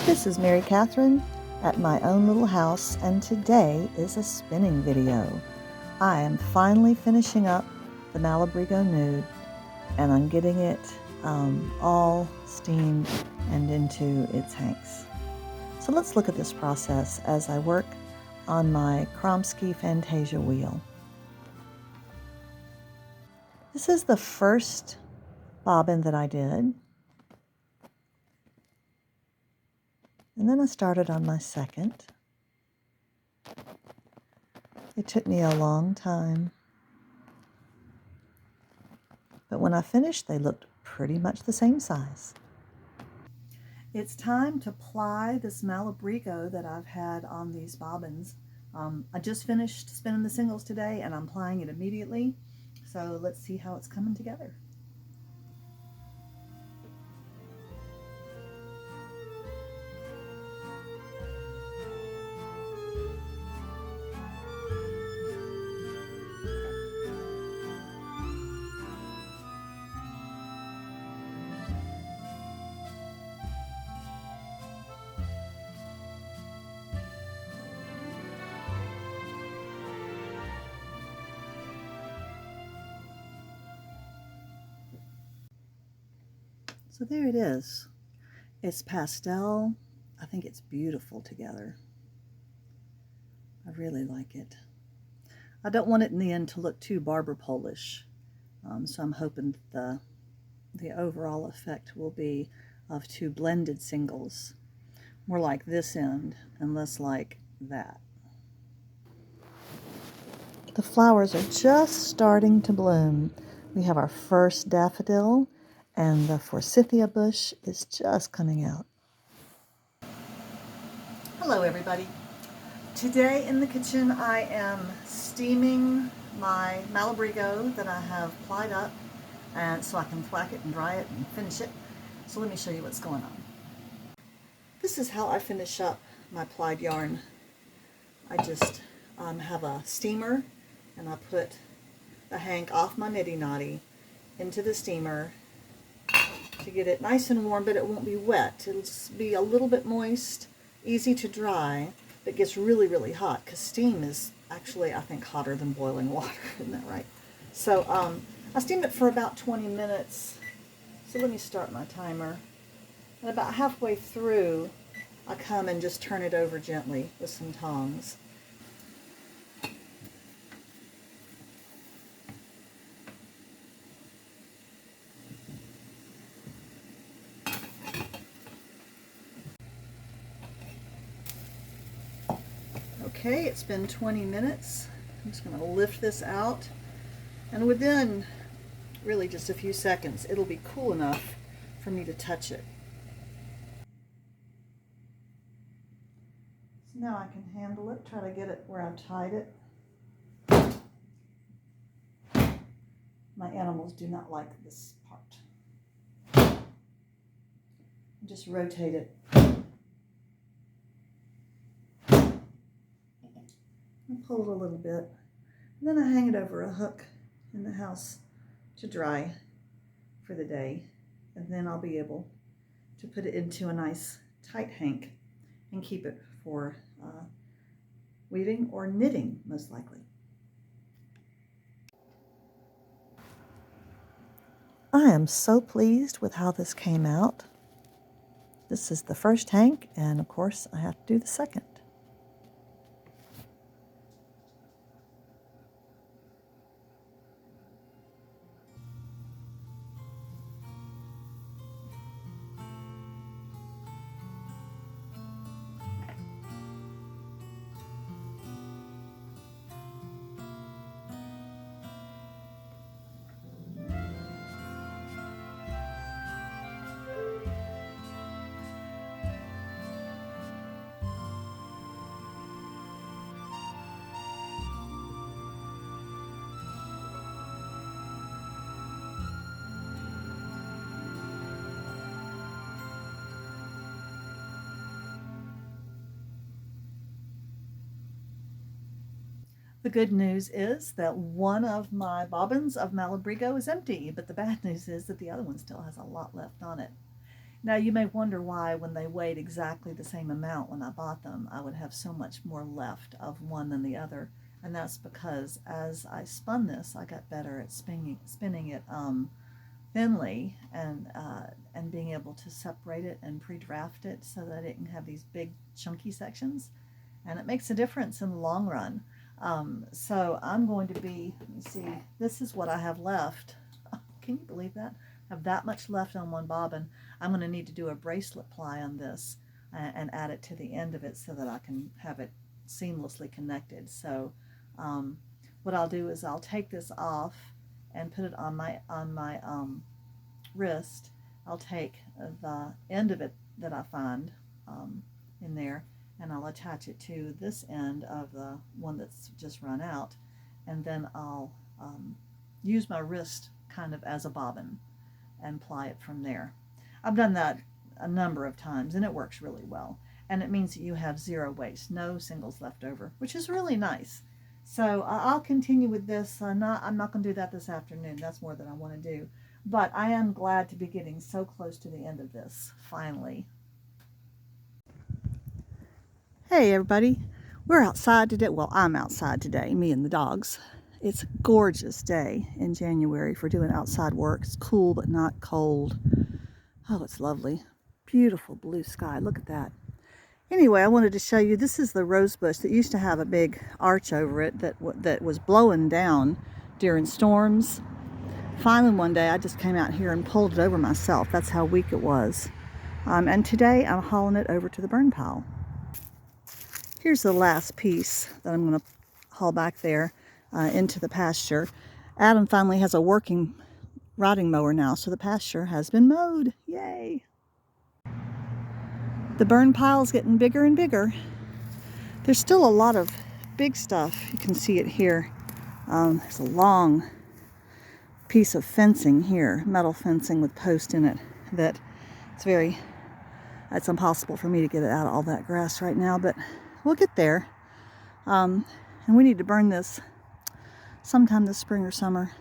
This is Mary Catherine at my own little house, and today is a spinning video. I am finally finishing up the Malabrigo Nube, and I'm getting it all steamed and into its hanks. So let's look at this process as I work on my Kromski Fantasia wheel. This is the first bobbin that I did. And then I started on my second. It took me a long time. But when I finished, they looked pretty much the same size. It's time to ply this Malabrigo that I've had on these bobbins. I just finished spinning the singles today and I'm plying it immediately. So let's see how it's coming together. So there it is. It's pastel. I think it's beautiful together. I really like it. I don't want it in the end to look too barber Polish, so I'm hoping the overall effect will be of two blended singles, more like this end and less like that. The flowers are just starting to bloom. We have our first daffodil, and the forsythia bush is just coming out. Hello everybody. Today in the kitchen I am steaming my Malabrigo that I have plied up, and so I can thwack it and dry it and finish it. So let me show you what's going on. This is how I finish up my plied yarn. I just have a steamer and I put the hank off my niddy noddy into the steamer to get it nice and warm, but it won't be wet. It'll just be a little bit moist, easy to dry, but gets really, really hot because steam is actually, I think, hotter than boiling water. Isn't that right? So I steam it for about 20 minutes. So let me start my timer. And about halfway through, I come and just turn it over gently with some tongs. Okay, it's been 20 minutes. I'm just going to lift this out, and within really just a few seconds it'll be cool enough for me to touch it. So now I can handle it, try to get it where I've tied it. My animals do not like this part. Just rotate it. Pull it a little bit, and then I hang it over a hook in the house to dry for the day, and then I'll be able to put it into a nice tight hank and keep it for weaving or knitting, most likely. I am so pleased with how this came out. This is the first hank, and of course I have to do the second. The good news is that one of my bobbins of Malabrigo is empty, but the bad news is that the other one still has a lot left on it. Now you may wonder why when they weighed exactly the same amount when I bought them, I would have so much more left of one than the other. And that's because as I spun this, I got better at spinning it thinly and being able to separate it and pre-draft it so that it can have these big chunky sections. And it makes a difference in the long run. So I'm going to be, let me see, this is what I have left. Can you believe that? I have that much left on one bobbin. I'm going to need to do a bracelet ply on this and add it to the end of it so that I can have it seamlessly connected. So what I'll do is I'll take this off and put it on my wrist. I'll take the end of it that I find in there, and I'll attach it to this end of the one that's just run out, and then I'll use my wrist kind of as a bobbin and ply it from there. I've done that a number of times and it works really well, and it means that you have zero waste, no singles left over, which is really nice. So I'll continue with this. I'm not going to do that this afternoon. That's more than I want to do, but I am glad to be getting so close to the end of this finally. Hey everybody, we're outside today. Well, I'm outside today, me and the dogs. It's a gorgeous day in January for doing outside work. It's cool but not cold. Oh, it's lovely. Beautiful blue sky. Look at that. Anyway, I wanted to show you, this is the rose bush that used to have a big arch over it that was blowing down during storms. Finally, one day I just came out here and pulled it over myself. That's how weak it was. And today I'm hauling it over to the burn pile. Here's the last piece that I'm going to haul back there into the pasture. Adam finally has a working riding mower now, so the pasture has been mowed. Yay! The burn pile's getting bigger and bigger. There's still a lot of big stuff. You can see it here. There's a long piece of fencing here, metal fencing with posts in it, that it's impossible for me to get it out of all that grass right now, but we'll get there. And we need to burn this sometime this spring or summer.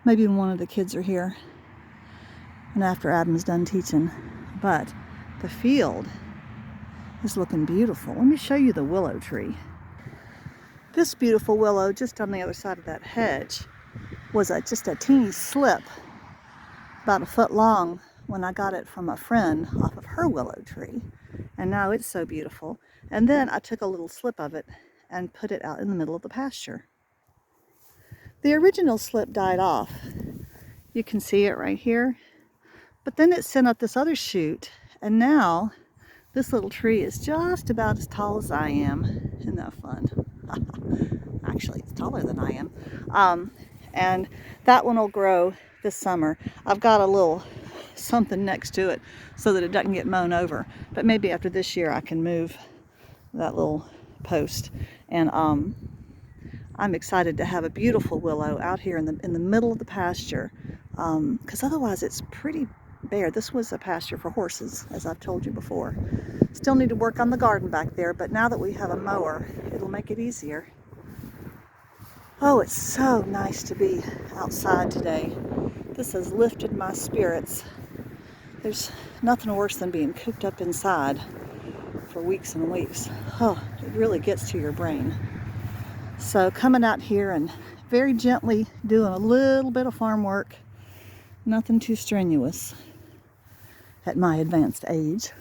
Maybe when one of the kids are here and after Adam's done teaching. But the field is looking beautiful. Let me show you the willow tree. This beautiful willow just on the other side of that hedge was just a teeny slip, about a foot long, when I got it from a friend off of her willow tree. And now it's so beautiful. And then I took a little slip of it and put it out in the middle of the pasture. The original slip died off. You can see it right here. But then it sent up this other shoot, and now this little tree is just about as tall as I am. Isn't that fun? Actually, it's taller than I am. And that one will grow this summer. I've got a little something next to it so that it doesn't get mown over. But maybe after this year I can move that little post. And I'm excited to have a beautiful willow out here in the middle of the pasture, because otherwise it's pretty bare. This was a pasture for horses, as I've told you before. Still need to work on the garden back there, but now that we have a mower, it'll make it easier. Oh, it's so nice to be outside today. This has lifted my spirits. There's nothing worse than being cooped up inside for weeks and weeks. Oh, it really gets to your brain. So coming out here and very gently doing a little bit of farm work, nothing too strenuous at my advanced age.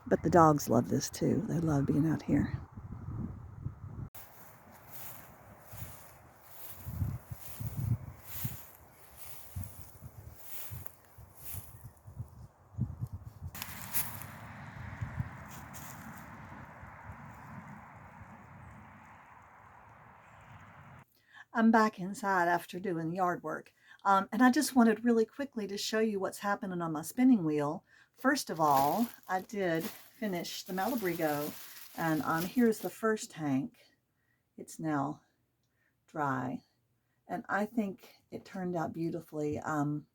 But the dogs love this too. They love being out here. I'm back inside after doing yard work. And I just wanted really quickly to show you what's happening on my spinning wheel. First of all, I did finish the Malabrigo, and here's the first tank. It's now dry, and I think it turned out beautifully. I'm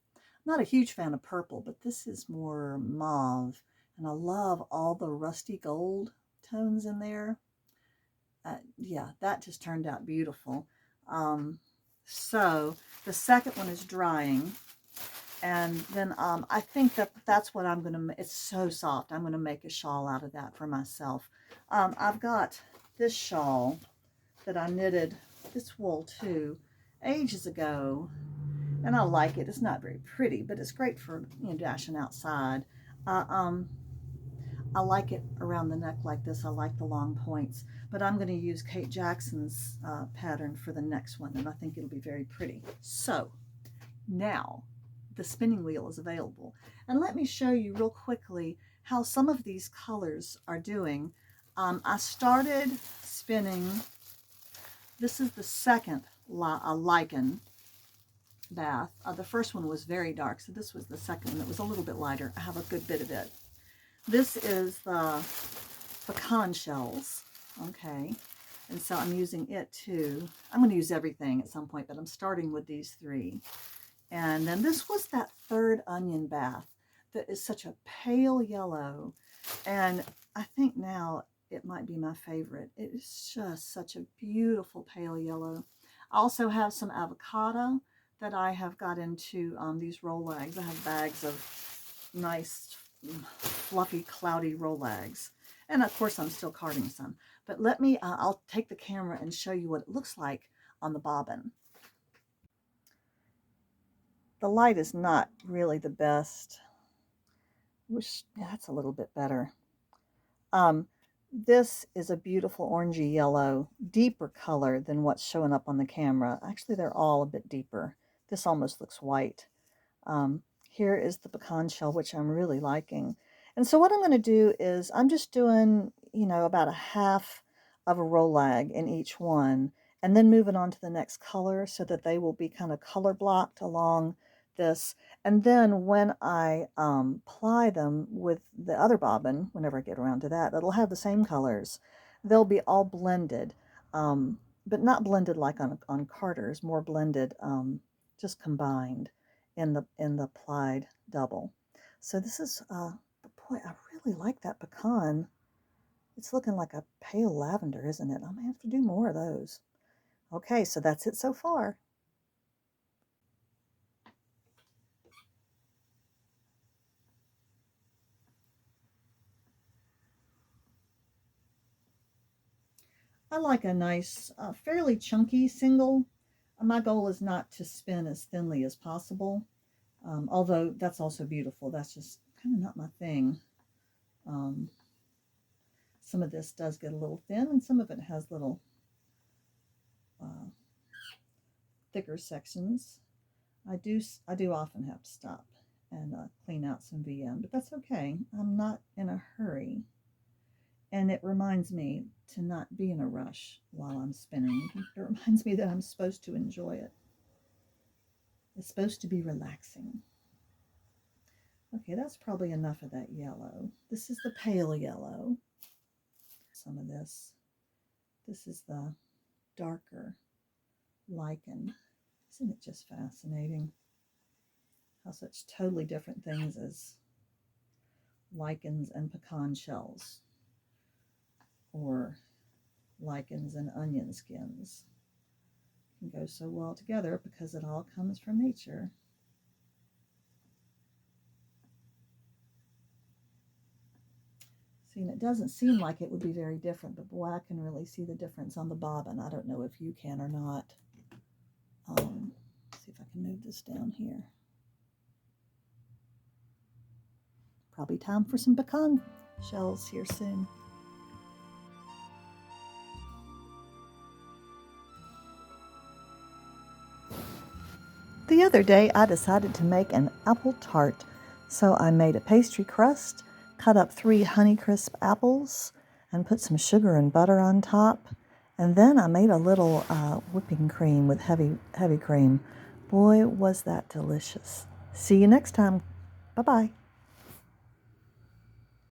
not a huge fan of purple, but this is more mauve, and I love all the rusty gold tones in there. Yeah, that just turned out beautiful. So the second one is drying, And then I think that's what I'm going to, it's so soft. I'm going to make a shawl out of that for myself. I've got this shawl that I knitted, this wool too, ages ago. And I like it. It's not very pretty, but it's great for, you know, dashing outside. I like it around the neck like this. I like the long points, but I'm going to use Kate Jackson's pattern for the next one, and I think it'll be very pretty. So now the spinning wheel is available, and let me show you real quickly how some of these colors are doing. I started spinning, this is the second lichen bath. The first one was very dark, so this was the second one that was a little bit lighter. I have a good bit of it. This is the pecan shells, okay, and so I'm using it too. I'm going to use everything at some point, but I'm starting with these three. And then this was that third onion bath that is such a pale yellow, and I think now it might be my favorite. It is just such a beautiful pale yellow. I also have some avocado that I have got into these Rolags. I have bags of nice fluffy, cloudy Rolags. And of course, I'm still carding some. But let me, I'll take the camera and show you what it looks like on the bobbin. The light is not really the best. Wish, yeah, that's a little bit better. This is a beautiful orangey yellow, deeper color than what's showing up on the camera. Actually, they're all a bit deeper. This almost looks white. Here is the pecan shell, which I'm really liking. And so what I'm going to do is I'm just doing, you know, about a half of a Rolag in each one, and then moving on to the next color so that they will be kind of color blocked along this. And then when I ply them with the other bobbin, whenever I get around to that, it'll have the same colors. They'll be all blended, but not blended like on carders, more blended, just combined in the plied double. So this is boy, I really like that pecan. It's looking like a pale lavender, isn't it? I may have to do more of those. Okay, so that's it so far. I like a nice, fairly chunky single. My goal is not to spin as thinly as possible, although that's also beautiful. That's just kind of not my thing. Some of this does get a little thin, and some of it has little thicker sections. I do often have to stop and clean out some VM, but that's okay. I'm not in a hurry. And it reminds me to not be in a rush while I'm spinning. It reminds me that I'm supposed to enjoy it. It's supposed to be relaxing. Okay, that's probably enough of that yellow. This is the pale yellow. Some of this. This is the darker lichen. Isn't it just fascinating how such totally different things as lichens and pecan shells, or lichens and onion skins, can go so well together because it all comes from nature. See, and it doesn't seem like it would be very different, but boy, I can really see the difference on the bobbin. I don't know if you can or not. See if I can move this down here. Probably time for some pecan shells here soon. The other day I decided to make an apple tart, so I made a pastry crust, cut up 3 Honeycrisp apples, and put some sugar and butter on top, and then I made a little whipping cream with heavy cream. Boy, was that delicious. See you next time. Bye-bye.